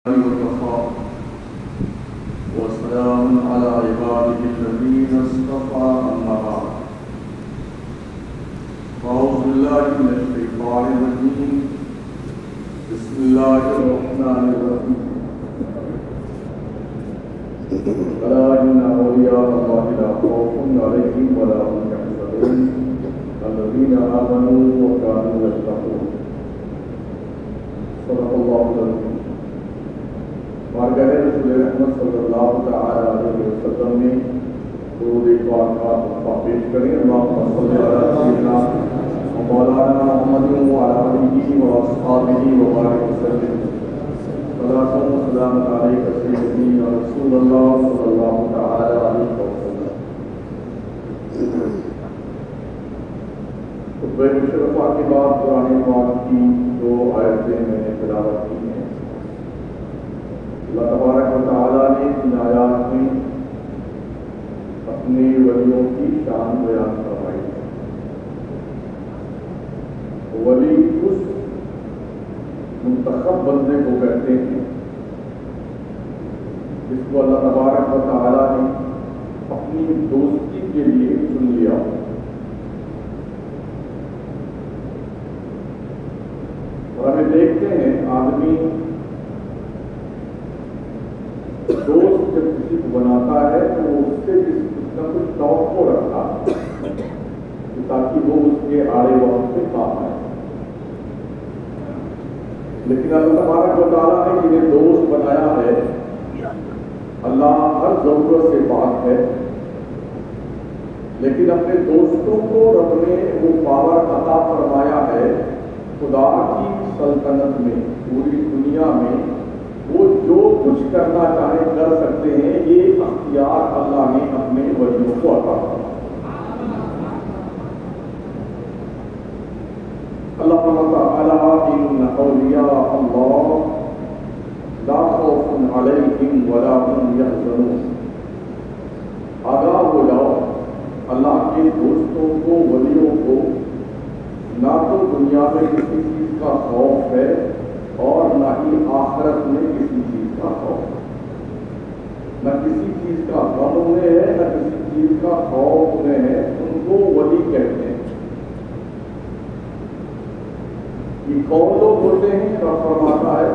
وكفى وسلام على عباده الذين اصطفى أما بعد أعوذ بالله من الشيطان الرجيم بسم الله الرحمن الرحيم ألا إن أولياء الله لا خوف عليهم ولا هم يحزنون الذين آمنوا وكانوا يتقون صدق الله العظيم بارگاہ رسول احمد صلی اللہ تعالی علیہ وسلم نے درود پاک کا تحفہ پیش کریں اللہم صلی علی سیدنا مولانا محمد وعلی آلہ واصحابہ وبارک وسلم صلاۃ و سلام علیک سیدی رسول اللہ صلی اللہ تعالی علیہ وسلم۔ خطبہ مشرفہ کے بعد قرآن پاک کی دو آیتیں میں نے تلاوت کی ہیں۔ اللہ تبارک و تعالیٰ نے ان آیات میں اپنے ولیوں کی شان بیان فرمائی ہے۔ ولی اس منتخب بندے کو کہتے ہیں جس کو اللہ تبارک و تعالیٰ نے اپنی دوستی کے لیے چن لیا۔ اور ہمیں دیکھتے ہیں آدمی دوست جب کسی کو بناتا ہے تو وہ اس سے کچھ نہ کچھ توقع رکھتا ہے تاکہ وہ اس کے آڑے وقت سے کام آئے، لیکن اللہ تبارک و تعالیٰ نے جنہیں دوست بنایا ہے، اللہ ہر ضرورت سے پاک ہے، لیکن اپنے دوستوں کو رب نے وہ پاور عطا فرمایا ہے خدا کی سلطنت میں، پوری دنیا میں وہ جو کچھ کرنا چاہیں کر سکتے ہیں، یہ اختیار اللہ نے اپنے ولیوں کو عطا فرمایا۔ اللہ تعالی ان اولیاء اللہ لا خوف علیہم ولا هم یحزنون۔ آگاہ ہو جاؤ، اللہ کے دوستوں کو، ولیوں کو نہ تو دنیا میں کسی چیز کا خوف ہے اور نہ ہی آخرت میں کسی چیز کا خوف، نہ کسی چیز کا غم انہیں ہے نہ کسی چیز کا خوف انہیں ہے، ان کو ولی کہتے ہیں۔ یہ کون لوگ ہوتے ہیں؟ رب فرماتا ہے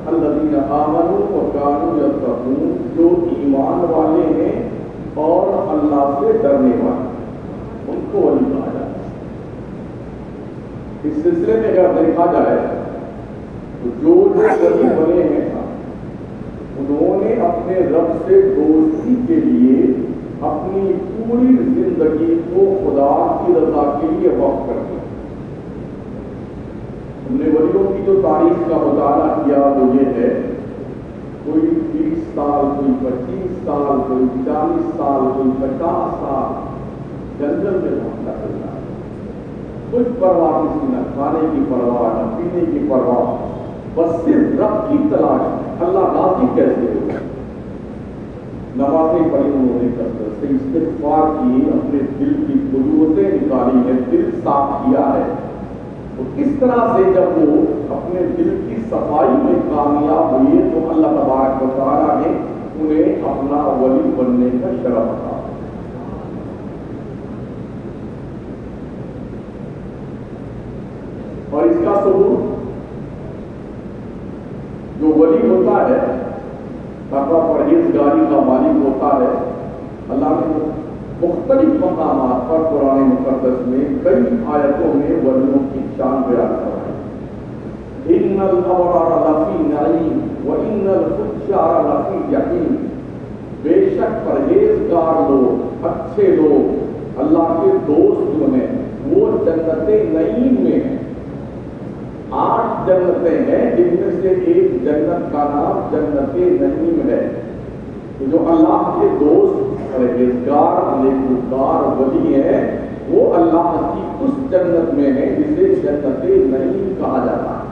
الذین آمنوا وکانوا یتقون، جو ایمان والے ہیں اور اللہ سے ڈرنے والے، ان کو ولی کہا جاتا ہے۔ اس سلسلے میں اگر دیکھا جائے جو ولی بنے ہیں انہوں نے اپنے رب سے دوستی کے لیے اپنی پوری زندگی کو خدا کی رضا کے لیے وقف کر دیا۔ ہم نے ولیوں کی جو تاریخ کا مطالعہ کیا وہ یہ ہے، کوئی 30 سال، کوئی 25 سال، کوئی 40 سال، کوئی 50 سال جنگل میں معاملہ کرتا ہے، کچھ پرواہ کسی، نہ کھانے کی پرواہ نہ پینے کی پرواہ، بس صرف رب کی تلاش ہے۔ اللہ راضی کیسے ہو؟ نمازیں پڑھی انہوں نے، کثرت سے استغفار کی، اپنے دل کی قدوتیں نکالی ہیں، دل صاف کیا ہے۔ تو اس طرح سے جب وہ اپنے دل کی صفائی میں کامیاب ہوئے تو اللہ تبارک و تعالیٰ نے انہیں اپنا ولی بننے کا شرف عطا۔ اور اس کا ثبوت جو ولی ہوتا ہے، تقویٰ پرہیزگاری کا مالک ہوتا ہے، اللہ نے مختلف مقامات پر قرآن مقدس میں کئی آیتوں میں ولیوں کی شان بیان کروائی۔ ان الابرار لفی نعیم وان الفجار لفی جحیم، بے شک پرہیزگار لوگ، اچھے لوگ، اللہ کے دوست جو ہیں وہ جنت نعیم میں ہیں۔ 8 جنتیں ہیں جن میں سے ایک جنت کا نام جنت نعیم ہے۔ جو اللہ کے دوست، پرہیزگار، نیکوکار ولی ہیں، وہ اللہ کی اس جنت میں ہیں جسے جنت نعیم کہا جاتا ہے۔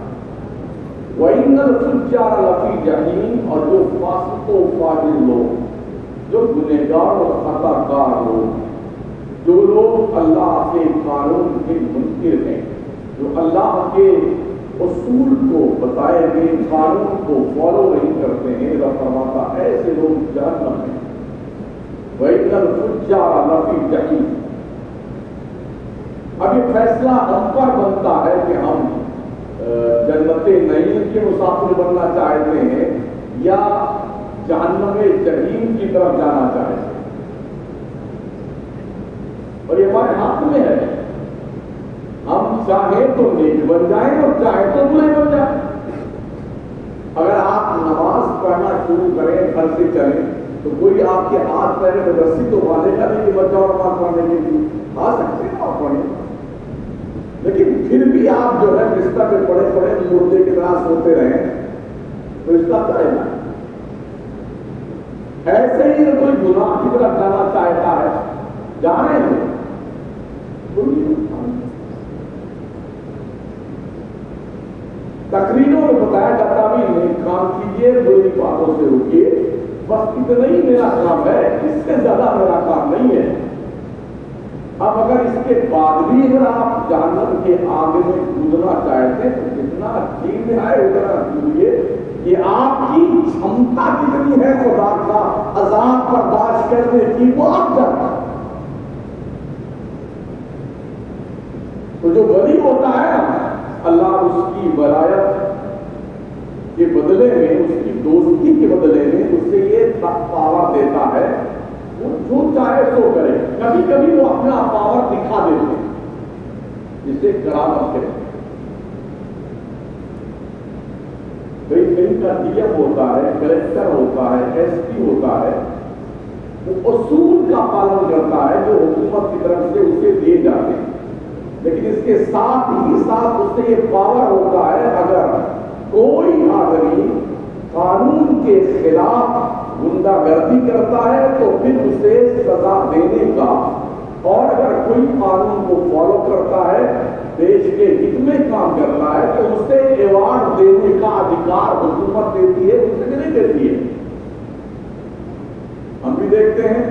وَإِنَّ الْفُجَّارَ لَفِي جَحِيمٍ، اور جو فاسق و فاجر لوگ، جو گنہگار اور خطا کار لوگ، جو لوگ اللہ کے قانون کے منکر ہیں، جو اللہ کے اصول کو بتائے گئے قانون کو فالو نہیں کرتے ہیں، رب فرماتا ایسے لوگ جہنم میں وَإِنَّ الْفُجَّارَ لَفِي جَحِيمٍ۔ اب یہ فیصلہ ہم پر بنتا ہے کہ ہم جنت نعیم کے مسافر بننا چاہتے ہیں یا جہنم جحیم کی طرف جانا چاہتے ہیں، اور یہ ہمارے ہاتھ میں ہے۔ ہم چاہیں تو نیک بن جائیں اور چاہیں تو برے بن جائیں۔ اگر آپ نماز پڑھنا شروع کریں، گھر سے چلیں، تو کوئی آپ کے ہاتھ پیر میں رسی تو باندھے گا نہیں کہ بچہ نماز پڑھنے کے لیے آ سکتے ہیں آپ پڑھیں، لیکن پھر بھی آپ جو ہے بستر پہ پڑے پڑے مردے کی طرح سوتے رہیں تو اس کا کیا ہے؟ ایسے ہی کوئی گناہ کی طرف جانا چاہتا ہے، جانے ہیں تقریروں میں بتایا جاتا بھی نہیں، کام کیجیے، بری باتوں سے رکیے، بس اتنا ہی میرا کام ہے، اس سے زیادہ میرا کام نہیں ہے۔ اب اگر اس کے بعد بھی اگر آپ جہنم کے آگے میں کودنا چاہتے ہیں تو جتنا جی میں آئے اتنا کیجیے، یہ آپ کی چھمتا کتنی ہے خدا کا عذاب برداشت کرنے کی، وہ آپ جانتے ہیں۔ تو جو ولی ہوتا ہے اللہ اس کی ولایت کے بدلے میں، اس کی دوستی کے بدلے میں اس سے یہ پاور دیتا ہے، وہ جو چاہے سو کرے۔ کبھی کبھی وہ اپنا پاور دکھا دیتے ہیں، جسے کرامت کہتے ہیں۔ کہیں کا ڈی ایم ہوتا ہے، کلکٹر ہوتا ہے، ایس پی ہوتا ہے، وہ اصول کا پالن کرتا ہے جو حکومت کی طرف سے اسے دیے جاتے ہیں، لیکن اس کے ساتھ ہی ساتھ اس سے یہ پاور ہوتا ہے اگر کوئی آدمی قانون کے خلاف غنڈہ گردی کرتا ہے تو پھر اسے سزا دینے کا، اور اگر کوئی قانون کو فالو کرتا ہے، دیش کے ہت میں کام کرتا ہے تو اسے ایوارڈ دینے کا ادھیکار حکومت دیتی ہے، اسے نہیں دیتی ہے۔ ہم بھی دیکھتے ہیں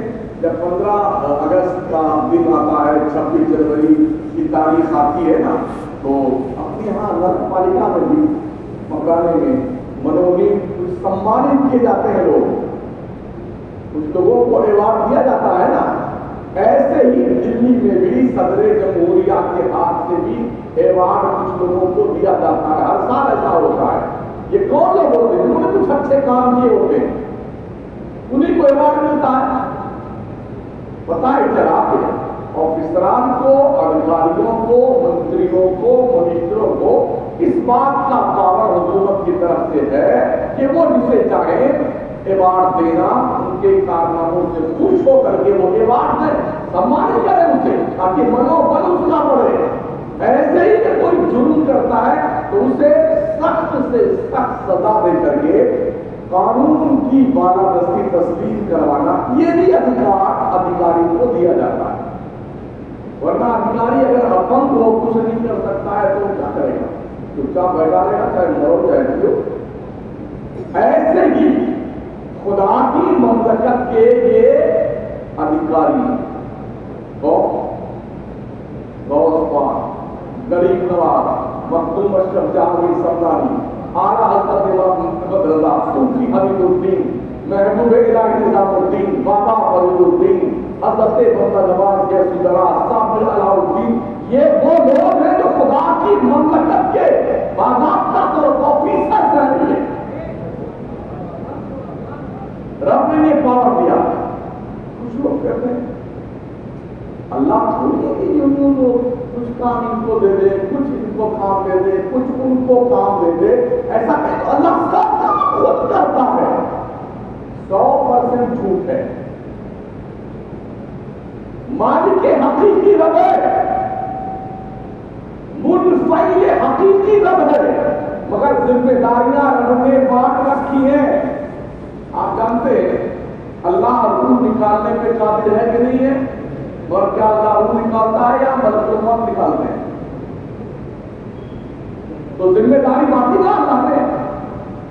جب 15 اگست کا دن آتا ہے، 26 جنوری کی تاریخ آتی ہے نا، تو اپنے یہاں نگر پالکا میں بھی مکانے میں منوی کچھ سمانت کیے جاتے ہیں، لوگ کچھ لوگوں کو ایوارڈ دیا جاتا ہے نا۔ ایسے ہی دلی میں بھی صدر جمہوریہ کے ہاتھ سے بھی ایوارڈ کچھ لوگوں کو دیا جاتا ہے، ہر سال ایسا ہوتا ہے۔ یہ کون لوگ ہوتے ہیں؟ جنہوں نے کچھ اچھے کام کیے ہوتے ہیں، انہیں کو ایوارڈ ملتا ہے۔ پتہ ہے چلا کہ آفیسران کو، ادھیکاریوں کو، منتریوں کو، منسٹروں کو اس بات کا پاور حکومت کی طرف سے ہے کہ وہ جسے چاہیں ایوارڈ دینا، ان کے کارناموں سے خوش ہو کر کے وہ ایوارڈ دیں، سمانت کریں اسے، تاکہ منوبل اس کا بڑھے۔ ایسے ہی کہ کوئی جرم کرتا ہے تو اسے سخت سے سخت سزا دے کر کے قانون کی بالادستی تسلیم کروانا، یہ بھی ادھیکاری کو دیا جاتا ہے۔ ورنہ ادھیکاری اگر اپنگ ہو، کچھ نہیں کر سکتا ہے تو کیا کرے گا؟ چپ چاپ بیٹھا رہے گا، چاہے مرو چاہے جیو۔ ایسے ہی خدا کی مملکت کے یہ ادھیکاری غوث پاک، غریب نواز، مخدوم اشرف جہانگیر سمدانی، اعلیٰ حضرت امام محمد رضا، صوفی حبیب الدین، محبوب الہی نظام الدین، بابا فرید الدین، حضرت بندہ نواز جیسی دراز، صابر علاء الدین، یہ وہ لوگ ہیں جو خدا کی مملکت کے باضابطہ طور پر آفیسر رہتے ہیں۔ رب نے یہ پاور دیا۔ کچھ لوگ کہتے ہیں اللہ تھوڑی ہے کہ یوں کچھ کام ان کو دے دے، کچھ ان کو کام دے دے، کچھ ان کو کام دے دے، ایسا کہ اللہ سب کام خود کرتا ہے۔ 100% جھوٹ ہے۔ مالک حقیقی رب ہے، منفعل حقیقی رب ہے، مگر ذمہ داریاں رب نے بانٹ رکھی ہیں۔ آپ جانتے ہیں اللہ روح نکالنے پہ قادر ہے کہ نہیں ہے؟ اور کیا اللہ روح نکالتا ہے یا ملک الموت نکالتے ہیں؟ تو ذمہ داری بانٹی نا اللہ نے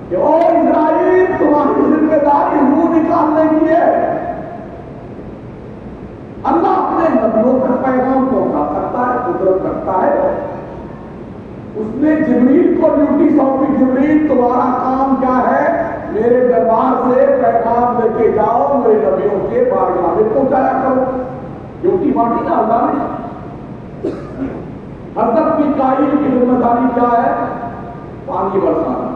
کہ او اسرائیل، تمہاری ذمہ داری روح نکالنے کی ہے۔ اللہ اپنے نبیوں کا پیغام پہنچا سکتا ہے، قدرت رکھتا ہے۔ اس نے جبریل کو تمہارا کام کیا ہے؟ میرے دربار سے پیغام لے کے جاؤ، میرے نبیوں کے بارگاہ میں پہنچایا کرو۔ ڈیوٹی بانٹی نا اللہ نے۔ حضرت میکائیل کی ذمہ داری کیا ہے؟ پانی برسانا،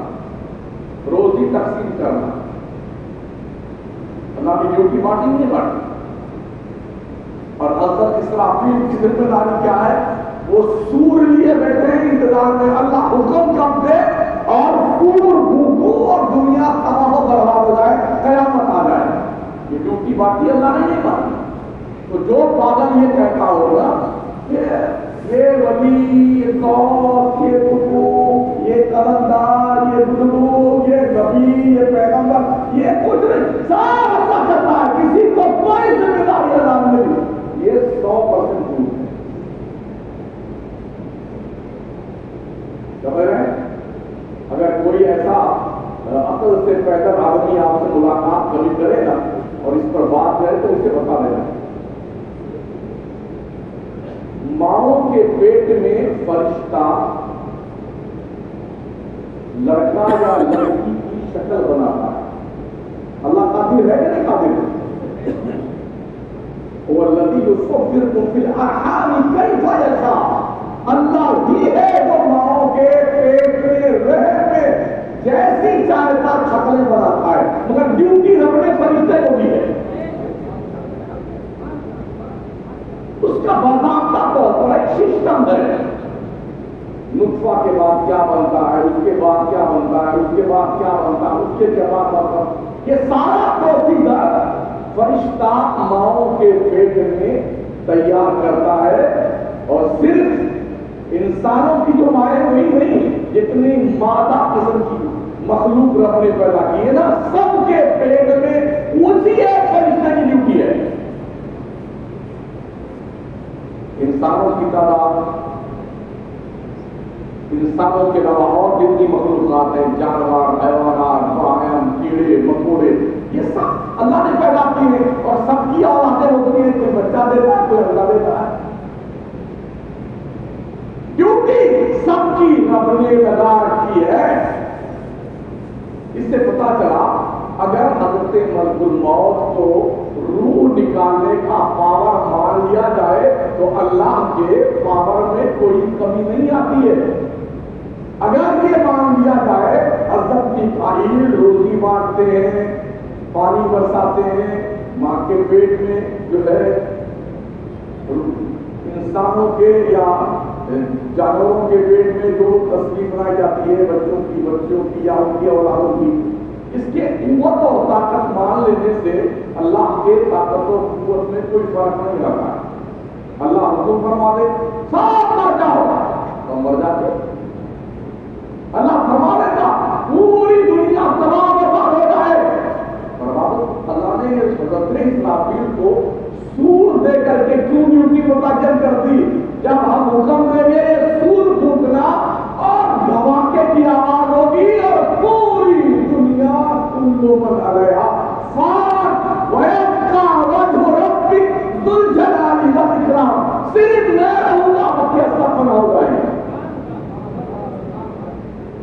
روزی تقسیم کرنا۔ اللہ کی ڈیوٹی بانٹی نہیں بانٹی۔ اور حضرت اسرافیل کی ذمہ داری کیا ہے؟ وہ سور لیے بیٹھے ہیں انتظار میں، اللہ حکم کب دے اور سور بھوکو اور دنیا تباہ و برباد ہو جائے، قیامت آ جائے۔ یہ ڈیوٹی بانٹی اللہ نے نہیں بانٹی۔ تو جو پاگل یہ کہتا ہوگا کہ یہ ولی، یہ قوس، یہ قطب، یہ قلندر، یہ بزرگ، یہ نبی، یہ پیغمبر، یہ کچھ نہیں، سب اللہ کرتا ہے، کسی کو کوئی ذمہ داری اللہ نہیں دی، یہ 100% جھوٹ ہے۔ سمجھ رہے ہیں؟ اگر کوئی ایسا عقل سے پیدل آدمی آپ سے ملاقات کبھی کرے نا اور اس پر بات کرے تو اسے بتا دینا، ماؤں کے پیٹ میں فرشتہ لڑکا یا لڑکی کی شکل بناتا ہے۔ اللہ قادر ہے کہ نہیں قادر ہے؟ وَالَّذِي يُصَوِّرُكُمْ فِي الْأَرْحَامِ كَيْفَ يَشَاءُ۔ اللہ ہی ہے جو ماؤں کے پیٹ میں رحم میں جیسی چاہتا شکلیں بناتا ہے، مگر ڈیوٹی اپنے فرشتے کو دی ہے۔ اس کا باضابطہ طور پر ایک سسٹم ہے، نطفہ کے بعد کیا بنتا ہے، اس کے بعد کیا بنتا ہے، اس کے بعد کیا بنتا ہے، اس کے بعد بنتا ہے، یہ سارا پروسیجر فرشتہ ماؤں کے پیٹ میں تیار کرتا ہے۔ اور صرف انسانوں کی جو مائیں ہوئی نہیں، جتنی مادہ قسم کی مخلوق رب نے پیدا کی ہے نا، سب کے پیٹ میں اسی ایک فرشتے کی ڈیوٹی ہے۔ انسانوں کی تعداد، انسانوں کے علاوہ اور جتنی مخلوقات ہیں، جانور، حیوانات، بہائم، کیڑے مکوڑے، یہ سب اللہ نے پیدا کیے ہیں اور سب کی اولادیں ہوتی ہیں، کوئی بچہ دیتا ہے، کوئی انڈا دیتا ہے۔ ڈیوٹی سب کی رب نے لگا رکھی ہے۔ اس سے پتا چلا اگر حضرت ملک الموت کو روح نکالنے کا پاور مان لیا جائے تو اللہ کے پاور میں کوئی کمی نہیں آتی ہے۔ اگر یہ مان لیا جائے حضرت میکائیل روزی بانٹتے ہیں، پانی برساتے ہیں، ماں کے پیٹ میں جو ہے انسانوں کے یا جانوروں کے پیٹ میں جو تصویر بنائی جاتی ہے بچوں کی یا ان کی اولادوں کی، اس کے قوت اور طاقت مان لینے سے اللہ کے طاقت اور قوت میں کوئی فرق نہیں رہتا ہے۔ اللہ حکم فرما دے سب مر جاؤ تو مر جاتے، اللہ فرما دیتا پوری دنیا تمام برباد ہو جائے، برباد۔ اللہ نے حضرت اسرافیل کو سور دے کر کے کیوں ڈیوٹی متعین کر دی؟ جب ہم حکم دیں گے سور پھونکنا اور دھماکے کی آواز ہوگی اور پوری دنیا کل من علیہا فان ویبقی وجہ ربک ذو الجلال والاکرام، صرف میں رہوں گا، باقی سب فنا ہو جائیں گے۔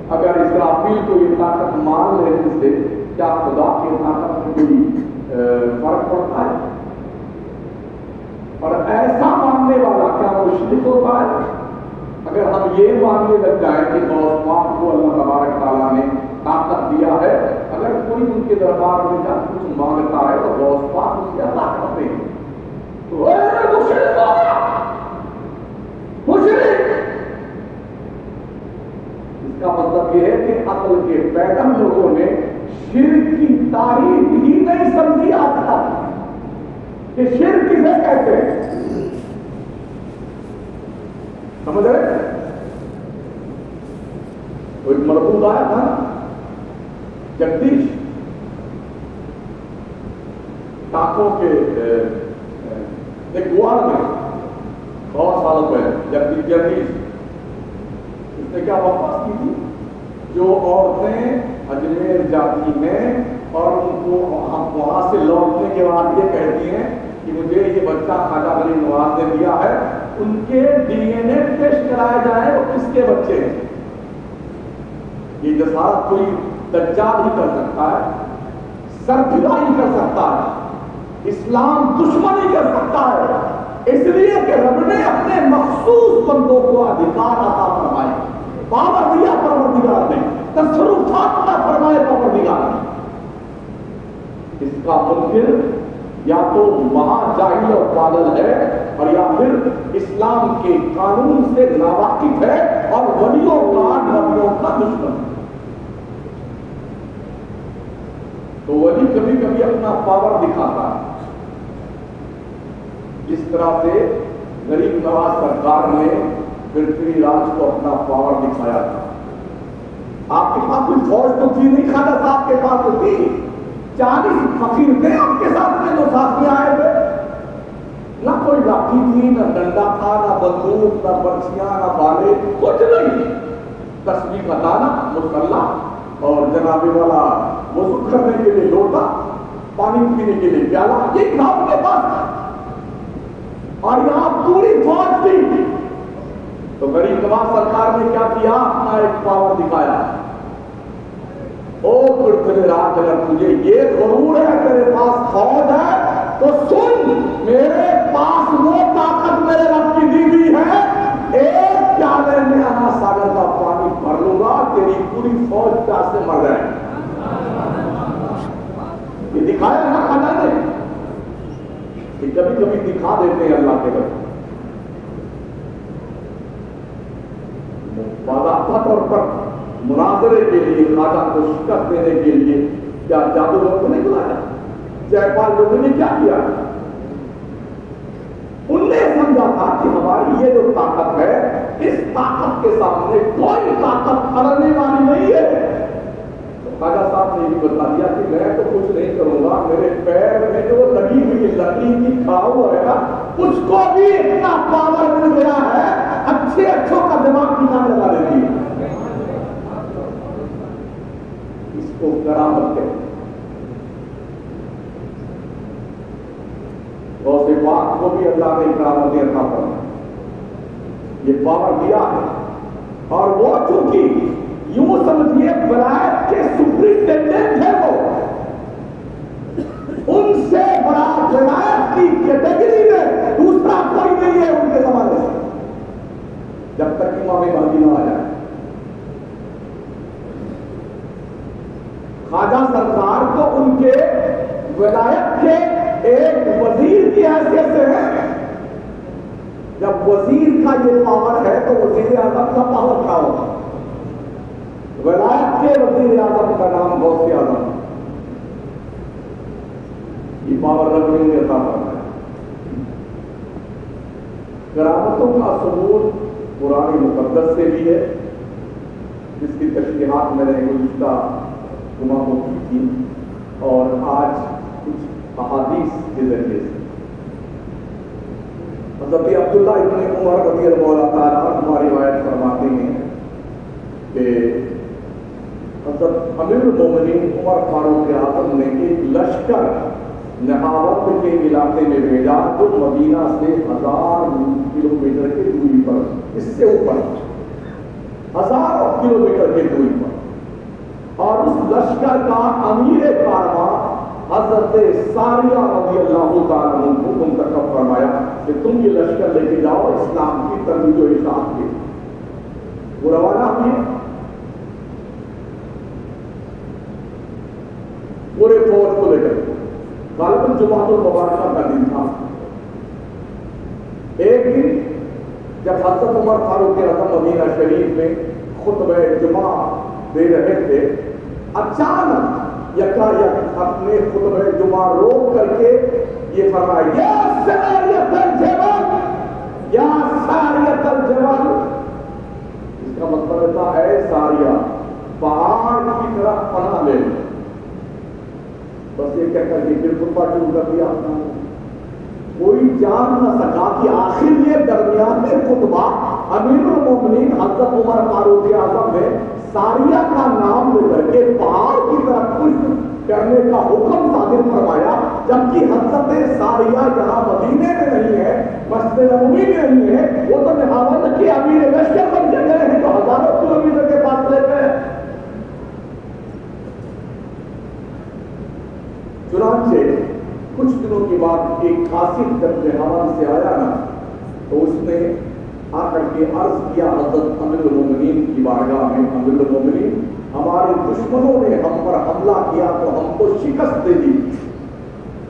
اگر اسرافیل کو یہ طاقت مان لینے سے کیا خدا کی طاقت میں کوئی فرق پڑتا ہے؟ اور ایسا ماننے والا کیا مشرک ہوتا ہے؟ اگر ہم یہ ماننے لگ جائیں کہ غوث پاک کو اللہ تبارک تعالیٰ نے طاقت دیا ہے، اگر کوئی ان کے دربار میں جا کچھ مانگتا ہے تو غوث پاک اس کے طاقت نہیں، تو مشرک ہوگا، مشرک۔ اس کا مطلب یہ ہے کہ عقل کے پیدل لوگوں نے شرک کی تعریف ہی نہیں سمجھی آج تک کہ شرک کسے کہتے ہیں۔ سمجھ رہے؟ ایک مربوط آیا تھا جگدیش ٹاکوں کے ایک گوار میں بہت سالوں پہلے جگدیش اس نے کیا واپس کی تھی، جو عورتیں اجمیر جاتی ہیں اور ان کو وہاں سے لوٹنے کے بعد یہ کہتی ہیں کہ مجھے یہ بچہ خواجہ ولی نواز نے دیا ہے، ان کے ڈی این اے ٹیسٹ کرائے جائیں وہ کس کے بچے ہیں۔ یہ جسارت کوئی دجال ہی کر سکتا ہے، سرفراہ ہی کر سکتا ہے، اسلام دشمن ہی کر سکتا ہے، اس لیے کہ رب نے اپنے مخصوص بندوں کو ادھیکار عطا فرمائے، پاور دیا پروردگار نے، تصرفات عطا فرمائے پروردگار نے۔ اس کا منکر یا تو وہاں جاہل اور پاگل ہے، اور یا پھر اسلام کے قانون سے ناواقف ہے اور ولیوں کا نبیوں کا دشمن ہے۔ تو ولی کبھی کبھی اپنا پاور دکھاتا ہے، جس طرح سے غریب نواز سرکار نے پرتھوی راج کو اپنا پاور دکھایا تھا۔ آپ کے پاس کوئی فوج تو تھی نہیں، خواجہ صاحب کے پاس تو تھی، 40 فقیر تھے آپ کے ساتھ میں جو ساتھ میں آئے تھے، نہ کوئی لاٹھی تھی، نہ ڈنڈا تھا، نہ بندوق، نہ برچیاں، نہ بالے، کچھ نہیں، تسبیح کا دانہ، مسلح اور جناب والا وضو کرنے کے لیے لوٹا، پانی پینے کے لیے پیالہ، یہ تھا آپ کے پاس، اور یہاں پوری فوج تھی۔ تو غریب نواز سرکار نے کیا کیا؟ اپنا ایک پاور دکھایا۔ او پرتھوی راج، اگر تجھے یہ غرور ہے تیرے پاس فوج ہے تو سن، میرے پاس وہ طاقت میرے رب کی دی ہوئی ہے، ایک پیالے میں انا ساگر کا پانی بھر لوں گا، تیری پوری فوج پیاس سے مر جائے۔ یہ دکھایا نا خدا نے، کہ کبھی کبھی دکھا دیتے ہیں اللہ کے بندے، باضابطہ طور پر مناظرے کے لیے، خواجہ کو شکست دینے کے لیے کیا جادوگر کو نہیں بلایا؟ جے پال لوگوں نے کیا کیا؟ ان نے سمجھا تھا کہ ہماری یہ جو طاقت ہے، اس طاقت کے سامنے کوئی طاقت اڑنے والی نہیں ہے۔ تو خواجہ صاحب نے یہ بتا دیا کہ میں تو کچھ نہیں کروں گا، میرے پیر میں جو لگی ہوئی لکڑی کی کھاؤ ہے نا، اس کو بھی اتنا پاور مل گیا ہے، اچھے اچھوں کا دماغ ٹھکانے لگا دیتی ہے۔ اس کو کرامت کہتے ہیں۔ غوث پاک کو بھی اللہ نے کرامت عطا فرمائی، یہ پاور دیا ہے، اور وہ چونکہ یوں سمجھیے ولایت کے سپرنٹینڈنٹ ہیں، وہ ان سے بڑا ولایت کی کیٹیگری میں دوسرا کوئی نہیں ہے ان کے زمانے سے، جب تک امام مہدی نہ آ جائے۔ خواجہ سرکار کو ان کے ولایت کے ایک وزیر کی حیثیت سے ہے، جب وزیر کا یہ پاور ہے تو وزیر اعظم کا پاور کیا ہوگا؟ ولایت کے وزیر اعظم کا نام غوث اعظم، یہ پاور رب نے عطا فرمایا۔ کرامتوں کا ثبوت قرآن مقدس سے بھی ہے، جس کی تشریحات میں نے گزشتہ جمعہ کو کی تھی، اور آج کچھ احادیث کے ذریعے سے۔ حضرت عبداللہ ابن عمر رضی اللہ تعالیٰ عنہ روایت فرماتے ہیں کہ حضرت امیر المومنین عمر فاروق اعظم نے ایک لشکر نہاوند کے علاقے میں بھیجا، جو مدینہ سے 1000 کلومیٹر کی دوری پر، اس سے اوپر 1000 کلومیٹر کی دوری پر، اور اس لشکر کا امیر کارواں حضرت ساریہ رضی اللہ تعالیٰ عنہ کو منتخب فرمایا کہ تم یہ لشکر لے کے جاؤ، اسلام کی ترویج و اشاعت کے۔ وہ روانہ ہوئے، پورے فوج کو لے کر، غالباً جمعۃ المبارکہ کا دن تھا۔ ایک دن جب حضرت عمر فاروق اعظم مدینہ شریف میں خطبہ جمعہ دے رہے تھے، اچانک یکایک اپنے خطبہ جمعہ روک کر کے یہ فرمایا، یا ساریۃ الجبل، یا ساریۃ الجبل۔ اس کا مطلب تھا، اے ساریہ، پہاڑ کی طرف پناہ لے لو۔ بس یہ کہہ کر کے پھر خطبہ شروع کر دیا اپنا۔ کوئی جان نہ سکا کہ آخر یہ درمیان خطبہ امیر المومنین حضرت عمر فاروق اعظم نے ساریہ کا نام لے کر کے پہاڑ کی طرف پشت کرنے کا حکم صادر فرمایا، جبکہ حضرت ساریہ یہاں مدینے میں نہیں ہے، مسجد نبوی میں نہیں ہے، وہ تو نہاوند کے امیر لشکر بن کے گئے ہیں، تو 1000 کلومیٹر کے فاصلے پہ۔ چنانچہ کچھ دنوں کے بعد ایک قاصد جب یمن سے آیا نا تو اس نے آ کر کے عرض کیا حضرت امیر المومنین کی بارگاہ میں، امیر المومنین ہمارے دشمنوں نے ہم پر حملہ کیا تو ہم کو شکست دے دی،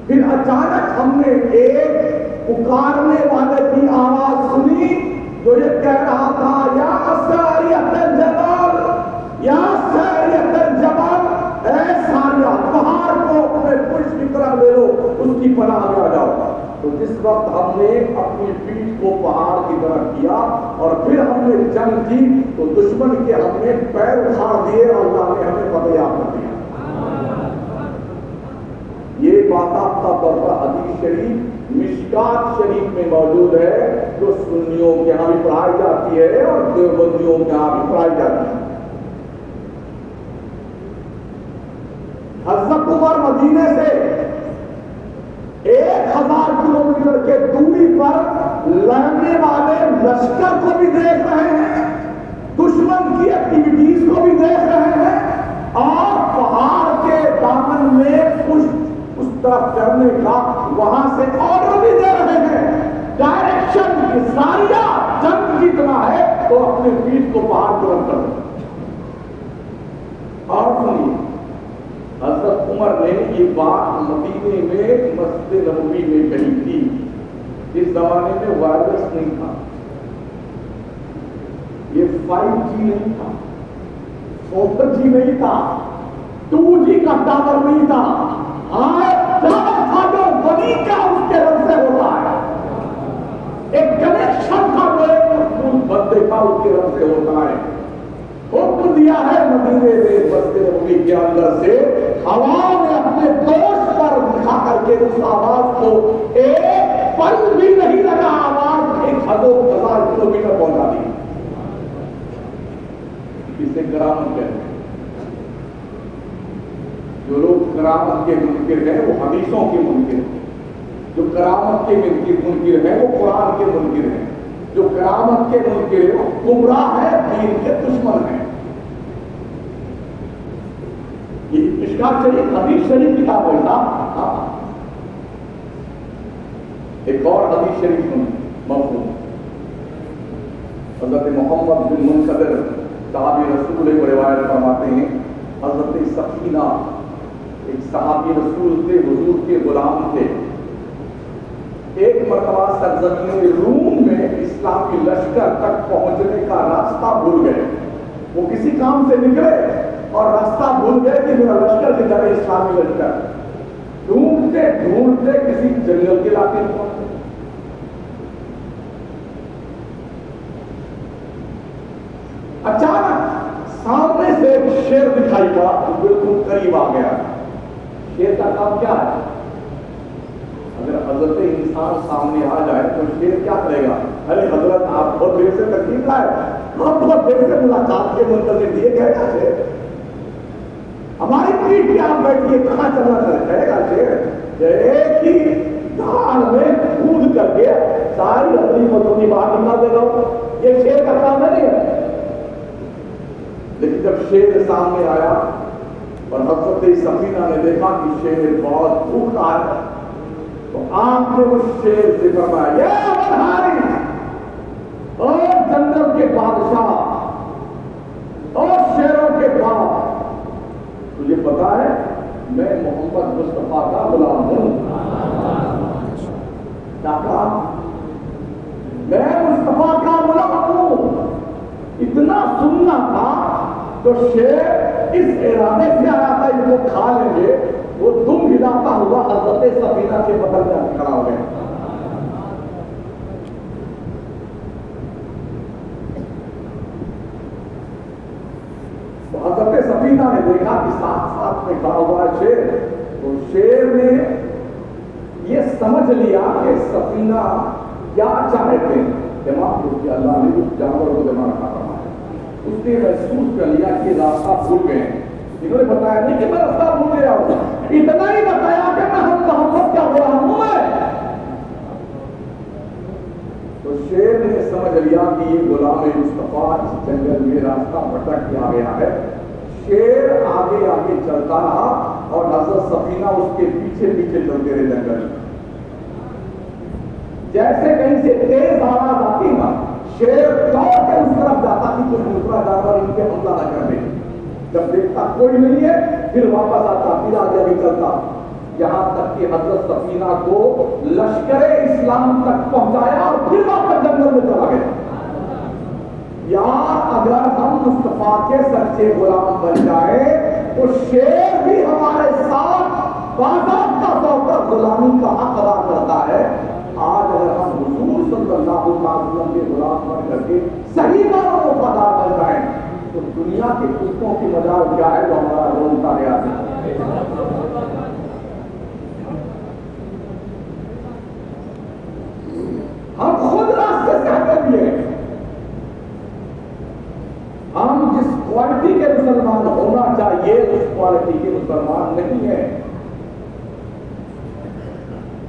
پھر اچانک ہم نے ایک پکارنے والے کی آواز سنی جو یہ کہہ رہا تھا یا ساریۃ الجبل، یا ساریۃ الجبل، اے ساریہ پہاڑ کو اپنے پشت کی طرح لے لو، اس کی پناہ میں آ جاؤ۔ تو جس وقت ہم نے اپنی پیٹھ کو پہاڑ کی طرح کیا اور پھر ہم نے جنگ کی تو دشمن کے ہم نے پیر اکھاڑ دیے اور اللہ نے ہمیں فتح یاب کر دیا۔ یہ باضابطہ طور پر حدیث شریف مشکات شریف میں موجود ہے، جو سنیوں کے یہاں بھی پڑھائی جاتی ہے اور دیوبندیوں کے یہاں بھی پڑھائی جاتی ہے۔ حضرت عمر مدینے سے 1000 کلومیٹر کے دوری پر لڑنے والے لشکر کو بھی دیکھ رہے ہیں، دشمن کی ایکٹیویٹیز کو بھی دیکھ رہے ہیں، اور پہاڑ کے دامن میں اس طرف کرنے کا وہاں سے آرڈر بھی دے رہے ہیں۔ ڈائریکشن کی ساریہ جنگ جیتنا ہے تو اپنے پیٹھ کو پہاڑ کو رکھ کر دو۔ اور سنیے، حضرت عمر نے یہ بات مدینے میں مسجد نبوی میں کہی تھی۔ اس زمانے میں وائرلیس نہیں تھا، یہ 5G نہیں تھا، 4G نہیں تھا، 2G کا ٹاور نہیں تھا، ہاں ٹاور تھا جو بنی کا اس کے رب سے ہوتا ہے، ایک کنیکشن تھا جو ایک مخصوص بندے کا اس کے رب سے ہوتا ہے۔ حکم دیا ہے مدینے میں مسجد نبوی کے اندر سے ہوا نے اپنے دوست پر دکھا کر کے اس آواز کو ایک پل بھی نہیں لگا، آواز 1000 کلومیٹر پہنچا دی۔ اسے کرامت کہتے ہیں۔ جو لوگ کرامت کے منکر ہیں وہ حدیثوں کے منکر ہیں، جو کرامت کے منکر ہیں وہ قرآن کے منکر ہیں، جو کرامت کے منکر ہیں وہ گمراہ ہے، دین کے دشمن ہیں۔ یہ مشکات شریف حدیث شریف کتاب ہے صاحب۔ ایک اور حدیث شریف مفہوم، حضرت محمد بن منقدر صحابی رسول کو روایت فرماتے ہیں، حضرت سفینہ ایک صحابی رسول تھے، حضور کے غلام تھے۔ ایک مرتبہ سرزمین روم میں اسلامی لشکر تک پہنچنے کا راستہ بھول گئے۔ وہ کسی کام سے نکلے اور راستہ بھول گئے کہ میرا لشکر کی طرح اسلامی لشکر، ڈھونڈتے ڈھونڈتے کسی جنگل کے علاقے میں پہنچے۔ اچانک سامنے سے ایک شیر دکھائی پڑا، بالکل قریب آ گیا۔ شیر کا کام کیا ہے؟ اگر حضرت انسان سامنے آ جائے تو شیر کیا کرے گا؟ ارے حضرت آپ بہت دیر سے تکلیف لائے، آپ بہت دیر سے ملاقات کے منتظر دیے گئے گا شیر، ہماری پیٹ پہ آپ بیٹھیے، کہاں چلنا کہے گا شیر؟ ایک ہی دھاڑ میں کود کر کے ساری اپنی مطلبی بات نکال دے گا۔ یہ شیر کا کام نہیں ہے۔ لیکن جب شیر سامنے آیا اور حضرت سفینہ نے دیکھا کہ شیر بہت بھوکا ہے تو آپ نے اس شیر سے فرمایا، یا بنہاری اور جنگل کے بادشاہ اور شیروں کے باپ، تجھے پتا ہے میں محمد مصطفیٰ کا غلام ہوں۔ کیا کہا؟ میں مصطفیٰ کا غلام ہوں۔ اتنا سننا تھا تو شیر اس ارادے سے آیا تھا ان کو کھا لیں گے، وہ دم ہلاتا ہوا حضرت سفینہ کے بدل میں کھڑا ہو گیا۔ تو حضرت سفینہ نے دیکھا کہ ساتھ میں کھڑا ہوا شیر، تو شیر نے یہ سمجھ لیا کہ سفینہ کیا چاہتے ہیں، دماغ جو کہ اللہ نے اس جانور کو دماغ رکھا ہے، اس نے محسوس کر لیا کہ راستہ بھول گئے۔ انہوں نے بتایا نہیں کہ میں راستہ بھول گیا ہوں، اتنا ہی بتایا کہ میں محمد کا غلام ہوں میں۔ تو شیر نے سمجھ لیا کہ یہ غلام مصطفیٰ اس جنگل میں راستہ بھٹک کے آ گیا ہے۔ شیر آگے آگے چلتا رہا اور حضرت سفینہ اس کے پیچھے پیچھے چلتے رہے جنگل. جیسے کہیں سے تیز آواز آتی نا، شیر دوڑ کے اس طرف جاتا کہ کوئی دوسرا جانور ان پہ حملہ نہ کر دے. جب دیکھتا کوئی نہیں ہے پھر واپس آتا، پھر آگے بھی چلتا، یہاں تک کہ حضرت سفینہ کو لشکر اسلام تک پہنچایا اور پھر واپس جنگل میں چلا گیا. یار اگر ہم مصطفیٰ کے سچے غلام بن جائیں تو شیر بھی ہمارے ساتھ باضابطہ طور پر غلامی کا حق ادا کرتا ہے. آج اگر ہم حضور صلی اللہ علیہ وسلم کے غلام بن کر کے صحیح معنوں میں وفادار بن جائیں تو دنیا کے کتوں کی مجال کیا ہے جو ہمارا روتا گیا ہے. ہم خود راستے سے ہٹے ہوئے ہیں. ہم جس کوالٹی کے مسلمان ہونا چاہیے اس کوالٹی کے مسلمان نہیں ہیں.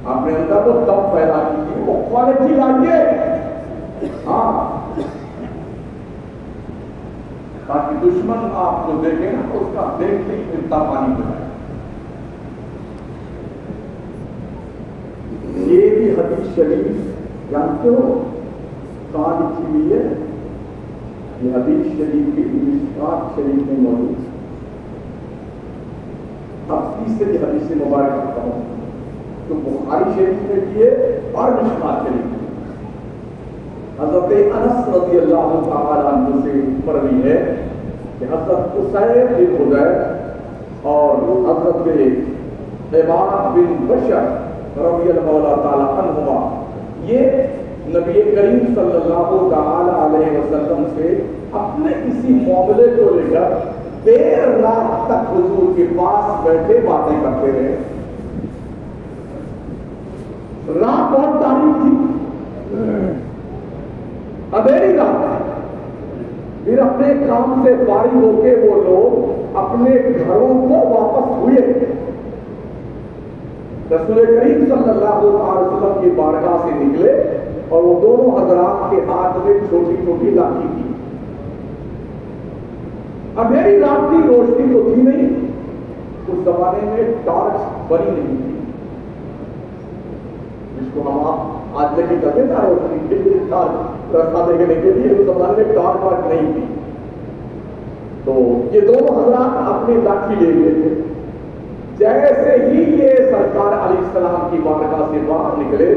اپنے اندر وہ دم پیدا کیجیے، وہ کوالٹی لائیے، ہاں، تاکہ دشمن آپ کو دیکھے نا تو اس کا دیکھتے ہی ملتا پانی بنائے. یہ بھی حدیث شریف جانتے ہو کہاں لکھی ہوئی ہے؟ یہ حدیث شریف کی مشکات شریف میں موجود ہے. اب تیسری حدیث مبارک کرتا ہوں تو بخاری شریف میں بھی ہے اور مشکات شریف میں. حضرت انس رضی اللہ تعالیٰ عنہ سے مروی ہے کہ حضرت اسید بن حذیر اور حضرت عباد بن بشر رضی اللہ تعالیٰ عنہما یہ نبی کریم صلی اللہ تعالیٰ علیہ وسلم سے اپنے کسی معاملے کو لے کر دیر رات تک حضور کے پاس بیٹھے باتیں کرتے رہے. رات بہت تاریخ تھی، اندھیری رات. پھر اپنے کام سے فارغ ہو کے وہ لوگ اپنے گھروں کو واپس ہوئے. رسول کریم صلی اللہ علیہ وسلم کی بارگاہ سے نکلے اور وہ دونوں حضرات کے ہاتھ میں چھوٹی چھوٹی لاٹھی تھی. اندھیری رات کی روشنی تو تھی نہیں، اس زمانے میں ٹارچ بنی نہیں تھی جس کو ہم آج لے کے چلتے تھا روشنی کے لیے، راستہ دیکھنے کے لیے. اس زمانے میں ٹارچ وارچ نہیں تھی. تو یہ دونوں حضرات اپنی لاٹھی لے لیے تھے. جیسے ہی یہ سرکار علیہ السلام کی بارگاہ سے باہر نکلے،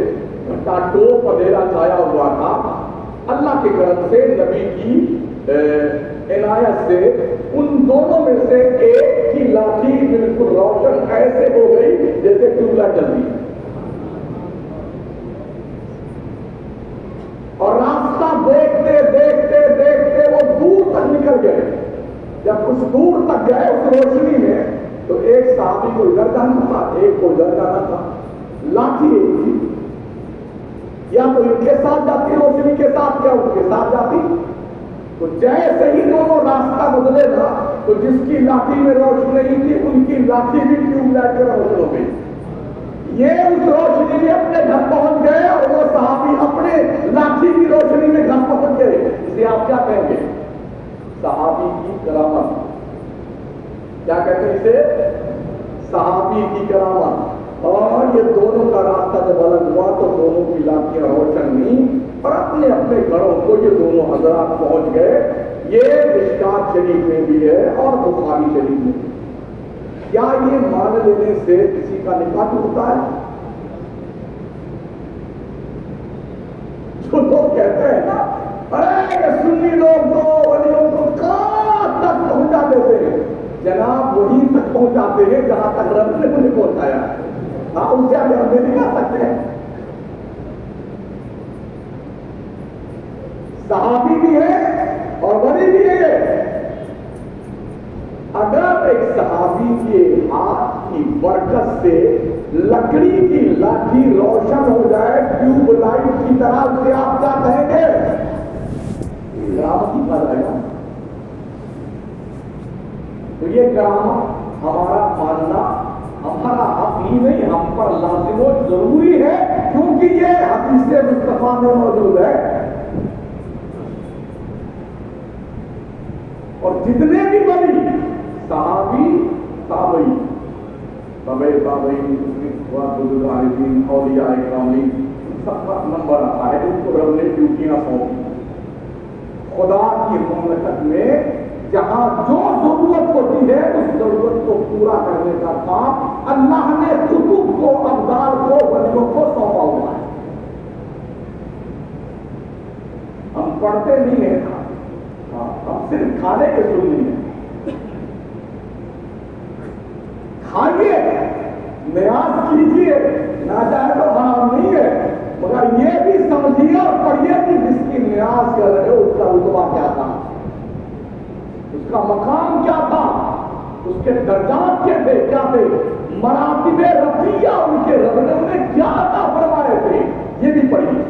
ٹوپ اندھیرا چھایا ہوا تھا. اللہ کے کرم سے نبی کی عنایت سے ان دونوں میں سے ایک کی لاٹھی بالکل روشن ایسے ہو گئی جیسے ٹیوب لائٹ جلتی. اور راستہ دیکھتے دیکھتے دیکھتے وہ دور تک نکل گئے. جب کچھ دور تک گئے اس روشنی میں تو ایک صحابی کو ادھر جانا تھا، ایک کو ادھر جانا تھا. لاٹھی ایک تھی، یا تو ان کے ساتھ جاتی روشنی کے ساتھ یا ان کے ساتھ جاتی. تو جیسے ہی دونوں راستہ بدلے نا تو جس کی لاٹھی میں روشنی نہیں تھی ان کی لاٹھی بھی ٹیوب لائٹ میں روشن ہو گئی. یہ اس روشنی میں اپنے گھر پہنچ گئے اور وہ صحابی اپنے لاٹھی کی روشنی میں گھر پہنچ گئے. اسے آپ کیا کہیں گے؟ صحابی کی کرامت. کیا کہتے ہیں اسے؟ صحابی کی کرامت. اور یہ دونوں کا راستہ جب الگ ہوا تو دونوں کی لاٹیاں روشن نہیں اور اپنے اپنے گھروں کو یہ دونوں حضرات پہنچ گئے. یہ مشکات شریف میں بھی ہے اور بخاری شریف میں بھی. کیا یہ مان لینے سے کسی کا نکاح ٹوٹتا ہے؟ جو لوگ کہتے ہیں نا ارے سنی لوگ تو ولیوں کو کہاں تک پہنچا دیتے ہیں، جناب وہیں تک پہنچاتے ہیں جہاں تک رب نے مجھے پہنچایا ہے. آپ ان سے آگے ہم نہیں آ سکتے ہیں. صحابی بھی ہے اور ولی بھی ہے. اگر ایک صحابی کے ہاتھ کی برکت سے لکڑی کی لاٹھی روشن ہو جائے ٹیوب لائٹ کی طرح، اسے آپ کیا کہیں گے؟ کرامت ہی پڑ جائے گا. تو یہ کرامت ہمارا ماننا ہمارا حق ہی نہیں، ہم پر لازم و ضروری ہے کیونکہ یہ حدیث مصطفیٰ میں موجود ہے. اور جتنے بھی ولی صحابی تابعی بابے بابین بزرگ عارفین اولیاء اکرامی سب کا نمبر آتا ہے، ان کو رب نے ڈیوٹیاں سونپی۔ خدا کی مملکت میں جہاں جو ضرورت ہوتی ہے اس ضرورت کو پورا کرنے کا کام اللہ نے کتب کو، ابدال کو، ولیوں کو سونپا ہوا ہے۔ ہم پڑھتے نہیں ہیں، ہم صرف کھانے کے سننی ہیں۔ کھائیے، نیاز کیجیے، نہ چاہے تو حرام نہیں ہے، مگر یہ بھی سمجھیے اور پڑھیے کہ جس کی نیاز کر رہے اس کا رتبہ کیا تھا، اس کا مقام کیا تھا، اس کے درجات کیا تھے، مراتب رفیع ان کے رب نے انہیں کیا عطا فرمائے تھے، یہ بھی پڑھیے۔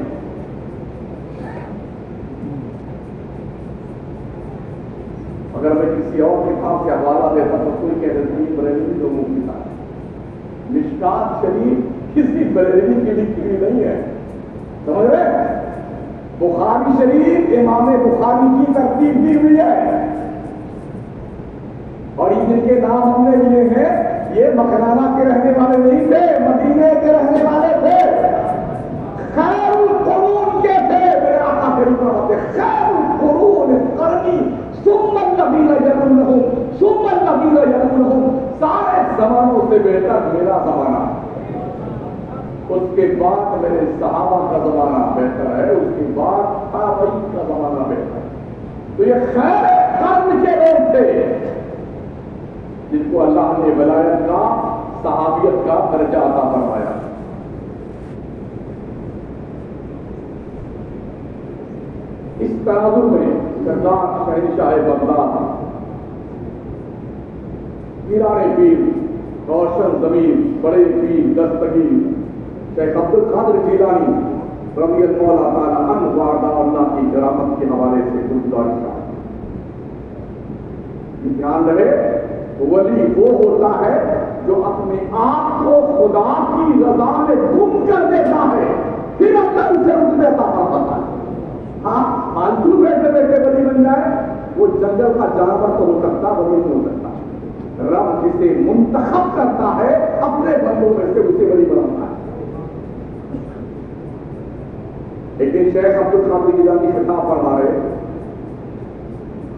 اگر میں کسی اور کتاب سے حوالہ دیتا تو کوئی کہہ دیتا ہے بریلوی لوگوں کی کتاب، مشکات شریف کسی بریلوی کی لکھی ہوئی نہیں ہے، سمجھ رہے؟ بخاری شریف امام بخاری کی ترتیب دی ہوئی ہے، اور ان کے نام ہم نے لیے ہیں، یہ مکرانہ کے رہنے والے نہیں تھے، مدینے کے رہنے والے تھے، خیر القرون کے تھے، میرے آقا کریم فرماتے ہیں خیر القرون قرنی ثم الذین یلونہم ثم الذین یلونہم، سارے زمانوں سے بہتر میرا زمانہ، اس کے بعد میرے صحابہ کا زمانہ بہتر ہے، اس کے بعد تابعین کا زمانہ بہتر ہے۔ تو یہ خیر قرن کے لوگ تھے جن کو اللہ نے ولایت کا، صحابیت کا درجہ عطا فرمایا۔ اس تناظر میں سردار شہنشاہ بغداد، پیران پیر، روشن ضمیر، بڑے پیر دستگیر شیخ عبد القادر جیلانی رضی اللہ تعالیٰ عنہ وارضہ اللہ کی کرامت کے حوالے سے گزارش کا دھیان رہے، ولی وہ ہوتا ہے جو اپنے آپ کو خدا کی رضا میں گم کر دیتا ہے، پھر اللہ اسے رتبے عطا فرماتا ہے۔ ہاں فالتو بیٹھے بیٹھے ولی بن جائے، وہ جنگل کا جانور تو ہو سکتا، ولی نہیں ہو سکتا۔ رب جسے منتخب کرتا ہے اپنے بندوں میں سے اسے ولی بناتا ہے۔ لیکن شیخ عبد القادر جیلانی خطاب فرما رہے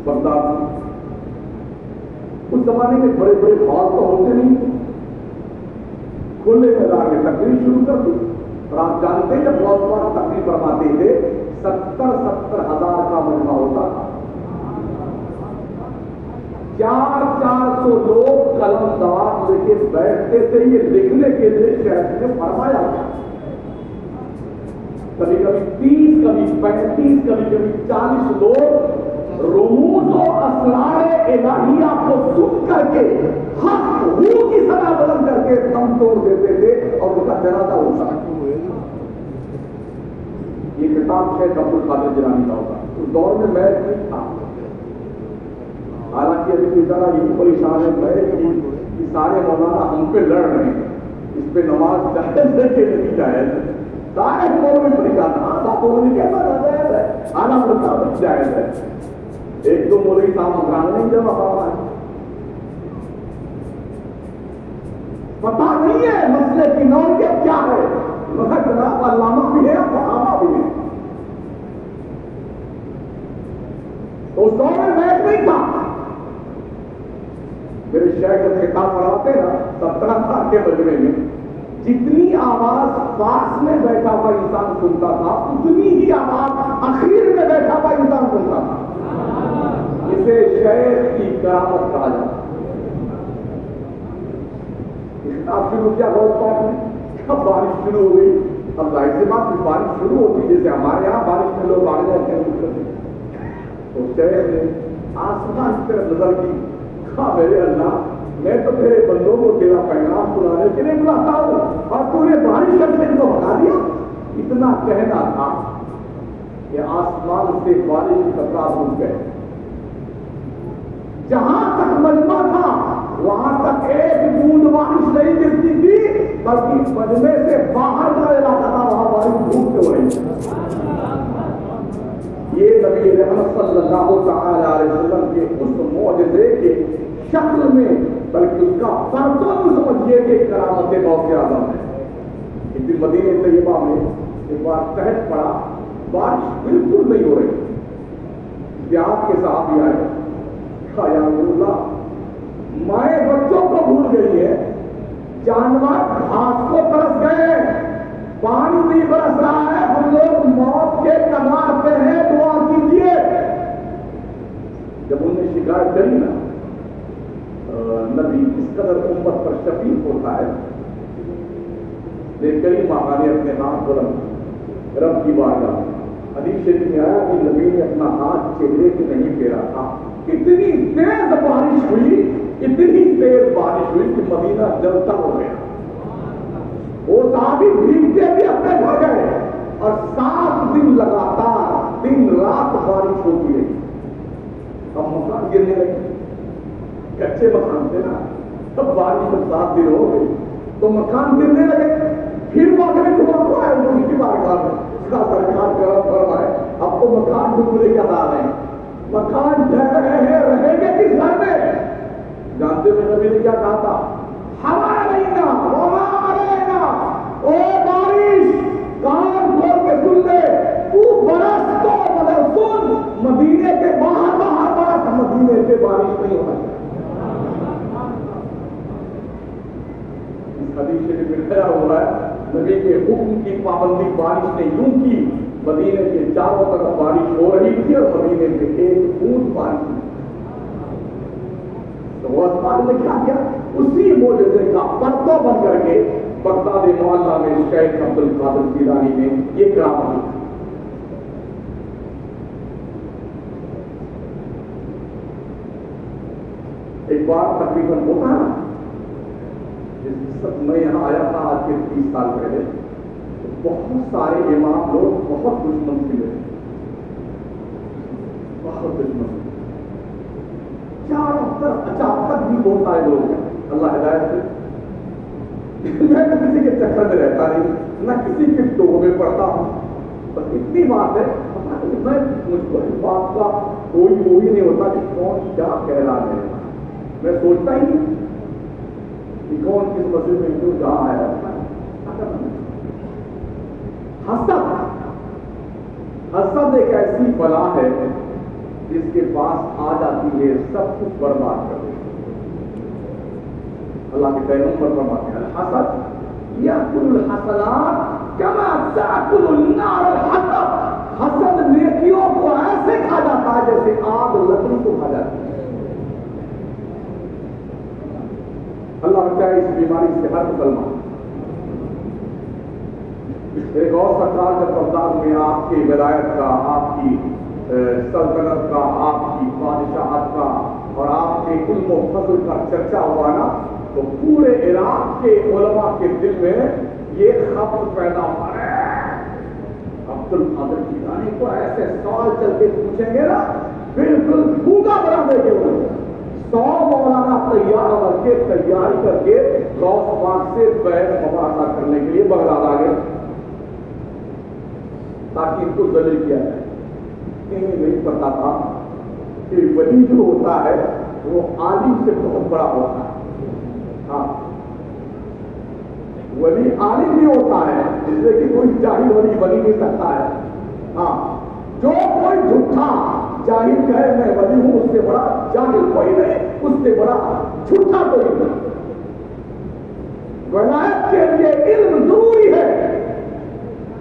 بغداد، اس زمانے میں بڑے بڑے ہال تو ہوتے نہیں، کھلے میدان میں تقریر شروع کر دی، اور آپ جانتے ہیں جب بہت بڑا تقریر فرماتے تھے 70,000 کا مجمع ہوتا تھا، 400 لوگ قلم دوات لے کے بیٹھتے تھے، یہ لکھنے کے لیے شیخ نے فرمایا گیا۔ کبھی کبھی 30، کبھی 35، کبھی 40 لوگ رموز و اسرار الہیہ کو سن کر کے حق ہو کی صدا بلند کر کے دم توڑ دیتے تھے اور ان کا جنازہ ہوتا۔ یہ کتاب شیخ عبد القادر جیلانی کا ہوتا، اس دور میں میں نہیں تھا، حالانکہ ابھی کوئی طرح یہی پریشان ہے کہ سارے مولانا ہم پہ لڑ رہے ہیں، اس پہ نماز جائز ہے کہ نہیں جائز ہے، سارے مولوی پریشان، آدھا مولوی کہتا جائز ہے، آدھا مطابق جائز ہے، ایک دو مولوی صاحب مکرانہ نہیں جمع فرما ہے، پتہ نہیں ہے مسئلے کی نوعیت کیا ہے، مگر جناب علامہ بھی ہے اور صحابہ بھی ہے۔ تو اس دور میں بیٹھ نہیں تھا، میرے شیخ جب خطاب فرماتے نا 17 سال کے مجمع میں جتنی آواز پاس میں بیٹھا ہوا انسان سنتا تھا اتنی ہی آواز اخیر میں بیٹھا ہوا انسان سنتا تھا۔ اسے شیخ کی کرامت کہا جاتا ہے۔ خطاب شروع کیا بہت پاس میں، اب بارش شروع ہو گئی، اب ظاہر سی بات بارش شروع ہوتی جیسے ہمارے یہاں بارش میں لوگ آ جاتے ہیں، تو شیخ نے آسمان کی طرف نظر کی، کہا میرے اللہ میں تو تیرے بندوں کو تیرا پیغام سنانے کے لیے بلاتا ہوں اور تو نے بارش کرنے کو بتا دیا۔ اتنا کہنا تھا کہ آسمان سے بارش کی قطرات رک گئے، جہاں تک مجمع تھا وہاں تک ایک بوند بارش نہیں گرتی تھی، بلکہ مجمع سے باہر کا علاقہ تھا وہاں بارش دھوپ سے ہو رہی تھی۔ یہ نبی رحمت صلی اللہ تعالی علیہ وسلم کے اس معجزے کے شکل میں بلکہ اس کا فرزند سمجھیے کہ کرامت غوث اعظم ہے۔ ایک دن مدینہ طیبہ میں ایک بار قحط پڑا، بارش بالکل نہیں ہو رہی، دیہات کے صحابی آئے، کہا یا رسول اللہ مائیں بچوں کو بھول گئی ہے، جانور گھاس کو ترس گئے، پانی نہیں برس رہا ہے، ہم لوگ موت کے کگار پہ ہیں، دعا کیجیے۔ جب انہوں نے شکایت کری نا، نبی اس قدر امت پر شفیق ہوتا ہے، لیکن کریم آقا نے اپنے ہاتھ بلند رب کی بارگاہ میں، حدیث شریف میں آیا کہ نبی نے اپنا ہاتھ چہرے پہ نہیں پھیرا تھا، اتنی تیز بارش ہوئی، اتنی تیز بارش ہوئی کہ مدینہ جلتا ہو گیا۔ وہ صحابی بھیگتے بھی اپنے گھر گئے اور 7 دن لگاتار دن رات بارش ہوتی رہی۔ اب مکان گرنے لگے، کچے مکان تھے نا، اب بارش میں 7 دن ہو گئی تو مکان گرنے لگے۔ پھر وہ اگلے دعا کو آئے ان کی بارگاہ میں، اس کا سرکار کرم فرمائے اب تو مکان ڈوبنے کے حال ہیں، مکان ڈھہ رہے ہیں، رہیں گے کس گھر میں؟ جانتے ہوئے نبی نے کیا کہا تھا؟ ہمارا وما علینا، او بارش کان کھول کے سن لے، تو برس تو مگر سن، مدینے کے باہر برس، مدینے کے بارش نہیں ہونا چاہیے۔ اس حدیث شریف میں کھڑا ہوا ہے نبی کے حکم کی پابندی بارش نے یوں کی، مدینے کے چاروں طرف بارش ہو رہی تھی اور مدینے میں ایک بوند بارش نہیں۔ تو وہ اسمان نے کیا کیا؟ اسی معجزے کا پردہ بن کر کے بغداد معلیٰ میں شیخ عبد القادر جیلانی نے یہ کرامت کی۔ ایک بار تقریباً ہوتا ہے، میں یہاں آیا تھا آج کے 30 سال پہلے، بہت سارے امام لوگ بہت دشمن تھے، بہت دشمن، چاروں طرف اچانک بھی بہت سارے لوگ ہیں، اللہ ہدایت سے۔ میں تو کسی کے چکر میں رہتا نہیں، نہ کسی کے ٹوہ میں پڑتا ہوں، بس اتنی بات ہے میں مجھ کو اس بات کا کوئی وہی نہیں ہوتا کہ کون کیا کہہ رہا ہے، میں سوچتا ہی نہیں کہ کون کس مسجد میں کیوں جہاں ہے۔ حسد ایک ایسی بلا ہے جس کے پاس آ جاتی ہے سب کچھ برباد کر دیتی ہے۔ اللہ کے پیغمبر فرماتے ہیں الحسد یاکل الحسنات کما تاکل النار الحطب، حسد نیکیوں کو ایسے کھا جاتا ہے جیسے آگ لکڑی کو کھا جاتی ہے۔ اللہ بچائے اس بیماری سے ہر مسلمان۔ ایک اور سرکار جب بغداد میں آپ کی ولایت کا، آپ کی سلطنت کا، آپ کی بادشاہت کا اور آپ کے علم و فضل کا چرچا ہوا نا، تو پورے عراق کے علماء کے دل میں یہ خبر پیدا ہوا ہے، عبد القادر جیلانی کو ایسے سوال چل کے پوچھیں گے نا بالکل بھوکا بنا دے گے۔ 100 مولانا تیار کر کے تیاری کر کے غوث پاک سے بحث مباحثہ کرنے کے لیے بغداد آ گئے تاکہ ان کو ذلیل کیا جائے۔ انہیں نہیں پتا تھا کہ ولی جو ہوتا ہے وہ عالم سے بہت بڑا ہوتا ہے۔ ہاں ولی عالم بھی ہوتا ہے، اس لیے کہ کوئی جاہل ولی بنی نہیں سکتا ہے۔ ہاں جو کوئی جھوٹا جاہل کہے میں ولی ہوں، اس سے بڑا جاہل کوئی نہیں، اس سے بڑا جھوٹا کوئی نہیں۔ ولایت کے لیے علم ضروری ہے،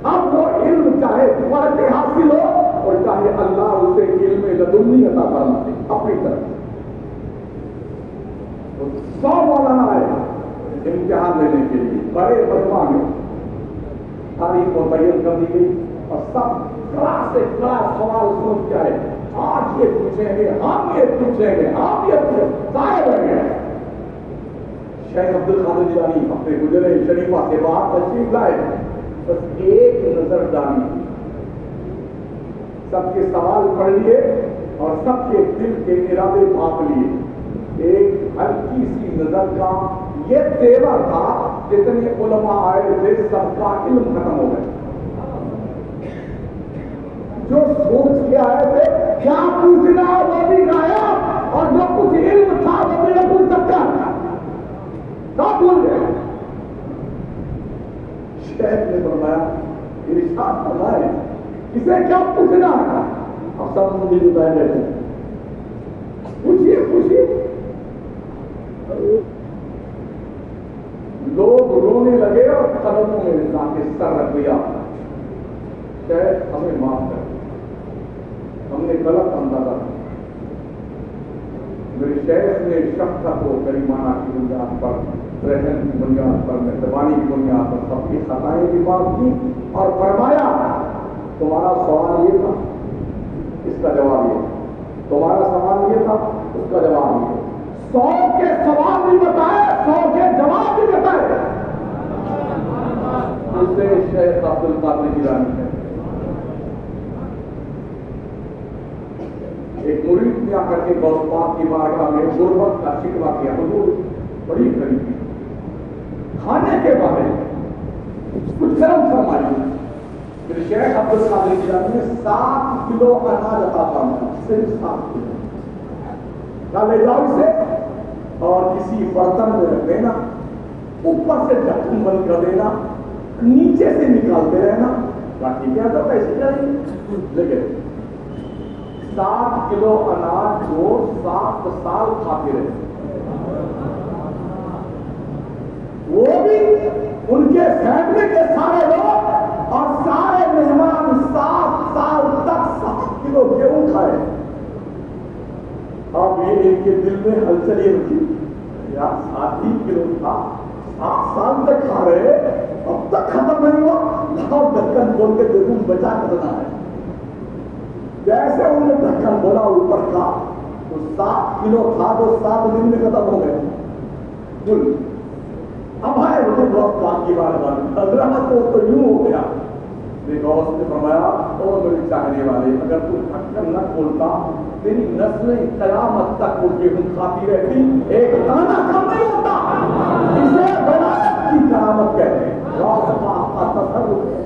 اب وہ علم چاہے پڑھ کے حاصل ہو اور چاہے اللہ اسے علم لدنی عطا فرمائے اپنی طرف۔ 100 مولانا آئے امتحان لینے کے لیے، بڑے مجمع میں تاریخ کو بیان کر دی گئی اور سب کلاس سے کلاس سوال سن کے آئے، آج یہ پوچھیں گے، ہم یہ پوچھیں گے، ہم یہ پوچھیں گے، سارے بڑھ گئے۔ شیخ عبد القادر جیلانی اپنے گجرے شریفہ سے باہر تشریف لائے، بس ایک نظر ڈالی، سب کے سوال پڑھ لیے اور سب کے دل کے ارادے بھاپ لیے۔ ایک ہلکی سی نظر کا یہ تیور تھا، جتنے علماء آئے تھے سب کا علم ختم ہو گیا۔ جو سوچ کے آئے تھے کیا پوچھنا وہ بھی غائب، اور جو کچھ علم تھا وہ بھی پوچھ سکتا۔ سب بھول گئے. شیخ نے فرمایا ارشاد فرمائے اسے کیا پوچھنا ہے. اب سب مندر بتائے رہے تھے پوچھیے پوچھیے. لوگ رونے لگے اور قدموں میں لا کے سر رکھ دیا. شیخ ہمیں معاف کر ہم نے غلط اندازہ. میرے شیخ نے شفقت و کریمانہ کی بنیاد پر رحم کی بنیاد پر مہربانی کی بنیاد پر سب کی خطائیں بھی معاف کی اور فرمایا تمہارا سوال یہ تھا اس کا جواب یہ. تمہارا سوال یہ تھا اس کا جواب یہ. 100 کے سوال بھی بتائے 100 کے جواب بھی بتائے. اس سے شیخ عبد القادر جیلانی ہے. ایک مرید نے آ کر کے غوث پاک کی بارگاہ میں غربت کا شکوہ کیا. حضور بڑی غریبی کھانے کے بارے میں کچھ کرم فرمائیے. پھر شیخ عبد القادر جیلانی نے 7 کلو اناج عطا فرمایا. صرف 7 کلو. کیا لے جاؤ اسے اور کسی برتن میں رکھ دینا, اوپر سے ڈھکن بند کر دینا, نیچے سے نکالتے رہنا. ٹھیک ہے تو پیسے چاہیے لیکن 7 کلو اناج کو 7 سال کھاتے رہے. وہ بھی ان کے فیملی کے سارے لوگ اور سارے مہمان 7 سال تک 7 کلو گیہوں کھائے. اب یہ ان کے دل میں ہلچل یہ رکھی یار 7 ہی کلو تھا 7 سال تک کھا رہے اب تک ختم نہیں ہوا. لاؤ ڈھکن کھول کے دیکھوں بچا کرنا ہے. جیسے انہوں نے ڈھکن بولا اوپر کا تو 7 کلو تھا تو 7 دن میں ختم ہو گئے کل. اب آئے مجھے بہت کام کی بات حضرت تو یوں ہو گیا. دیکھو اس نے فرمایا اور میرے چاہنے والے اگر تو ڈھکن نہ کھولتا تیری نسلیں قیامت تک وہ گیہوں کھاتی رہتی, ایک دانہ کم نہیں ہوتا. اسے ولایت کی کرامت کہتے ہیں. غوث پاک کا تصرف ہے.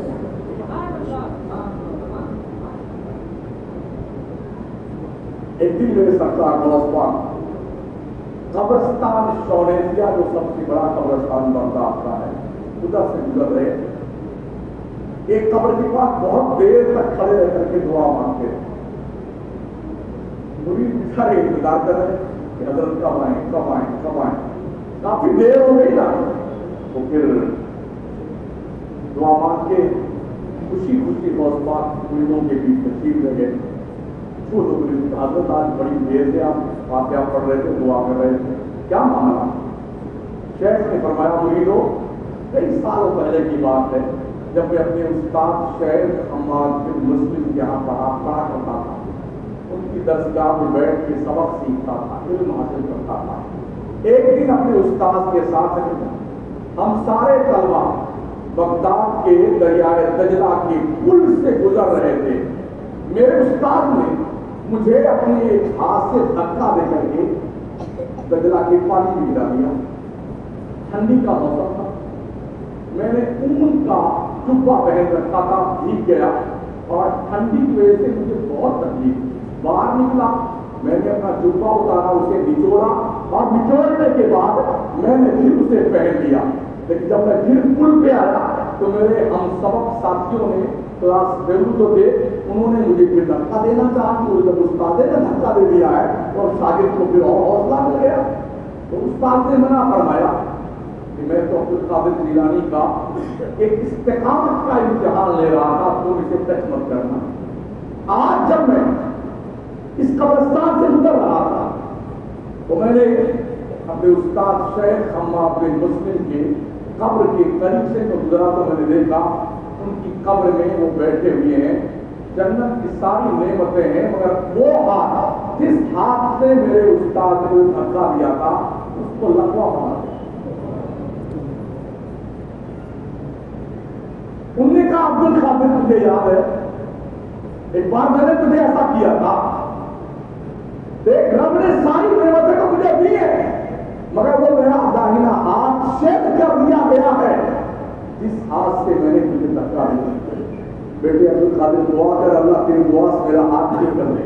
ایک دن میرے سرکار غوث پاک قبرستان شوریزیا جو سب سے بڑا قبرستان بغداد کا ہے ادھر سے گزر رہے. ایک قبر کے پاس بہت دیر تک کھڑے رہ کر کے دعا مانگتے ہیں. مرید بیچارے انتظار کر رہے کہ حضرت کب آئیں کب آئیں کب آئیں. کافی دیر ہو گئی نا تو پھر دعا مانگ کے خوشی خوشی غوث پاک مریدوں کے بیچ تشریف لے گئے. حضرت آج بڑی دیر سے آپ فاتحہ پڑھ رہے تھے دعا کر رہے تھے کیا مانگا. شیخ نے فرمایا مریدوں کئی سالوں پہلے کی بات ہے جب میں اپنے استاد شیخ حماد بن مسلم کے یہاں پڑھا کرتا تھا. ان کی درسگاہ میں بیٹھ کے سبق سیکھتا تھا علم حاصل کرتا تھا. ایک دن اپنے استاد کے ساتھ ہم سارے طلبہ بغداد کے دریائے دجلہ کے پل سے گزر رہے تھے. میرے استاد نے مجھے اپنے ایک ہاتھ سے دھکا دے کر کے دجلہ کے پانی میں گرا دیا. ٹھنڈی کا موسم تھا. میں نے اون کا جبہ پہن رکھا تھا بھیگ گیا اور ٹھنڈی کی وجہ سے مجھے بہت تکلیف. باہر نکلا میں نے اپنا جبہ اتارا اسے نچوڑا اور نچوڑنے کے بعد میں نے پھر اسے پہن لیا. لیکن جب میں پھر پل پہ آیا تو میرے ہم سبق ساتھیوں نے کلاس فیلو جو تھے انہوں نے مجھے پھر دھکا دینا چاہا. تو جب استاد نے دھکا دے دیا ہے اور شاگرد کو پھر اور حوصلہ مل گیا تو استاد نے منع فرمایا کہ میں تو عبد القادر جیلانی کا ایک استقامت کا امتحان لے رہا تھا تو اسے ٹچ مت کرنا. آج جب میں اس قبرستان سے گزر رہا تھا تو میں نے اپنے استاد شیخ حماد بن مسلم کے قبر کے قریب سے تو گزرا تو میں نے دیکھا ان کی قبر میں وہ بیٹھے ہوئے ہیں. جنت کی ساری نعمتیں ہیں مگر وہ ہاتھ جس ہاتھ سے میرے استاد نے وہ دھکا دیا تھا اس کو لقوہ بنا دیا. انہوں نے کہا عبد القادر تجھے یاد ہے ایک بار میں نے تجھے ایسا کیا تھا. دیکھ رب نے ساری نعمتیں تو مجھے دی ہیں مگر وہ میرا داہنا ہاتھ شید کر دیا گیا ہے جس ہاتھ سے میں نے تجھے دھکا دیا. بیٹے عبد القادر دعا کر اللہ تیری دعا سے میرا ہاتھ ٹھیک کر دے.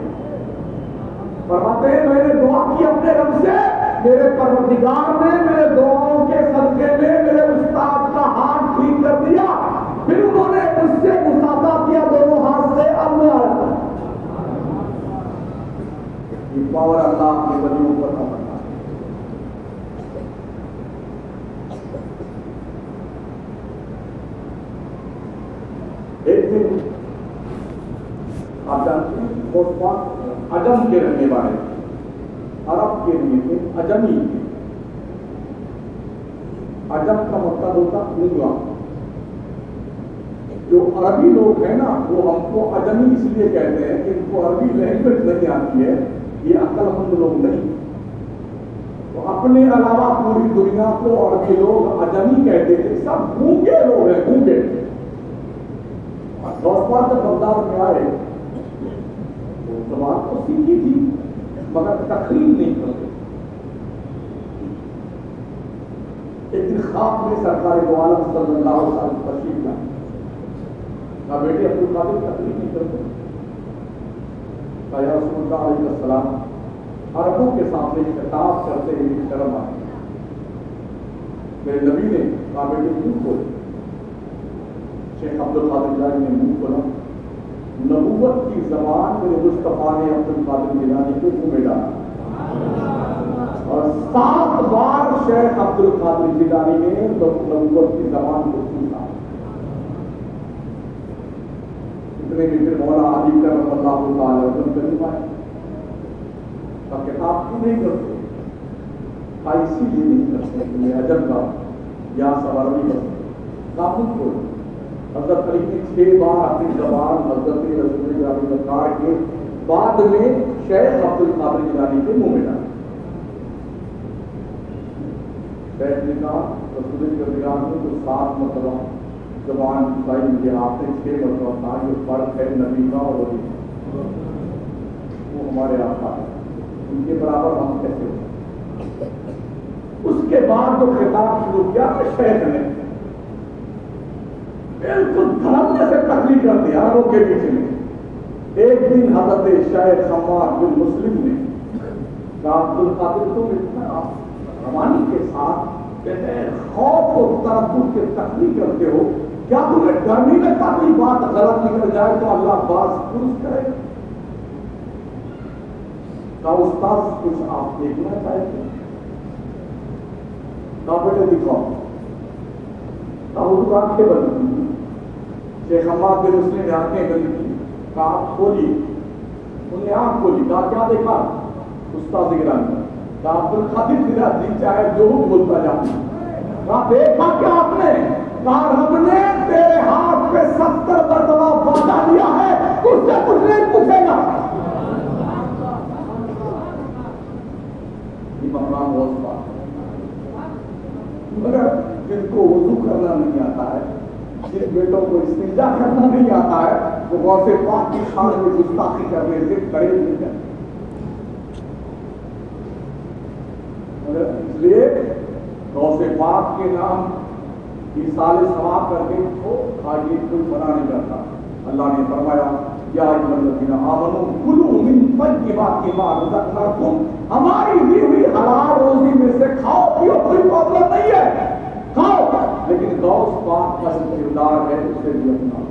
فرماتے ہیں میں نے دعا کی اپنے رب سے میرے پروردگار نے میرے دعاؤں کے مشقے میں میرے استاد کا ہاتھ ٹھیک کر دیا، پھر انہوں نے مجھ سے مسافہ کیا دونوں ہاتھ سے، اب میں آیا یہ پاور اللہ اپنے ولیوں پر نہ بنا۔ ایک دن آپ جانتے ہیں بہت بات عجم کے رہنے والے عرب کے لیے تھے، عجمی تھے۔ عجم کا مطلب ہوتا نگلا۔ جو عربی لوگ ہیں نا وہ ہم کو عجمی اس لیے کہتے ہیں کہ ان کو عربی لینگویج نہیں آتی ہے، یہ عقل مند لوگ نہیں، تو اپنے علاوہ پوری دنیا کو عربی لوگ عجمی کہتے تھے، سب گونگے لوگ ہیں، گونگے۔ دوست جب بغداد میں آئے تو زبان تو سیکھی تھی مگر تقریر نہیں کرتے۔ ایک دن خواب میں سرکار دو عالم صلی اللہ علیہ وسلم تشریف لائے، کہا بیٹے عبدالقادر تقریر نہیں کرتے؟ کہا یا رسول اللہ علیہ السلام عربوں کے سامنے خطاب کرتے ہوئے شرم آئی۔ میرے نبی نے کہا بیٹے منہ کھول۔ شیخ عبدالقادر جیلانی نے منہ کھولا، نبوت کی زبان میرے مصطفیٰ نے عبدالقادر جیلانی کو منہ میں ڈالا، اور 7 بار شیخ عبدالقادر جیلانی نے نبوت کی زبان کو سوچا۔ اتنے میں پھر مولا علی کرم اللہ تعالی وسلم کریم آئے، کا کتاب کیوں نہیں کرتے؟ اسی لیے نہیں کرتے کہ یہ عجب کا یا سوال نہیں کرتے قابل کو۔ حضرت علی نے 6 بار اپنی زبان حضرت رسول اللہ نے کاٹ کے بعد میں شیخ عبدالقادر جیلانی کے منہ میں ڈالا۔ شیخ نے کہا رسول اللہ نے تو 7 مرتبہ زبان بھائی مجھے آپ نے 6 مرتبہ کہا، یہ فرق ہے نبی کا اور ولی کا، وہ ہمارے آقا ہے، ان کے برابر ہم کیسے ہیں؟ اس کے بعد جو خطاب شروع کیا شیخ نے بالکل دھڑکنے سے تقریر کر دیا عربوں کے پیچھے میں۔ ایک دن حضرت شیخ حماد بن مسلم نے کہا عبدالقادر تم اتنا روانی کے ساتھ بغیر خوف و تردد کے تقریر کرتے ہو، کیا تمہیں ڈر نہیں لگتا کوئی بات غلط نکل جائے تو اللہ باز درست کرے؟ کہا استاد کچھ آپ دیکھنا چاہتے ہیں؟ کہا بیٹے دکھاؤ۔ کہا حضور آنکھیں بند کی۔ شیخ حماد بن مسلم نے آنکھیں بند کی، کہا کھولی، انہوں نے آنکھ کھولی، کہا کیا دیکھا؟ استاد گرامی کہا عبدالقادر جیلانی چاہے جو بولتا جاتا۔ کہا دیکھا کیا آپ نے؟ کہا رب نے تیرے ہاتھ پہ 70 مرتبہ وعدہ دیا ہے، اس سے کچھ نہیں پوچھے گا۔ یہ مقام بہت بات ہے، مگر جن کو وضو کرنا نہیں آتا ہے، جن بیٹوں کو استنجا کرنا نہیں آتا ہے، وہ غوث پاک کی شان میں گستاخی کرنے سے قریب نہیں کرتے۔ اس لیے غوث پاک کے نام ایصال ثواب کر کے تو آگے کوئی منع نہیں کرتا۔ اللہ نے فرمایا یا ایھا الذین آمنوا کلوا من طیبات ما رزقناکم، ہماری دی ہوئی حلال روزی میں سے کھاؤ پیو، کوئی پرابلم نہیں ہے، کھاؤ، لیکن غوث پاک کا جو کردار ہے اسے بھی اپنا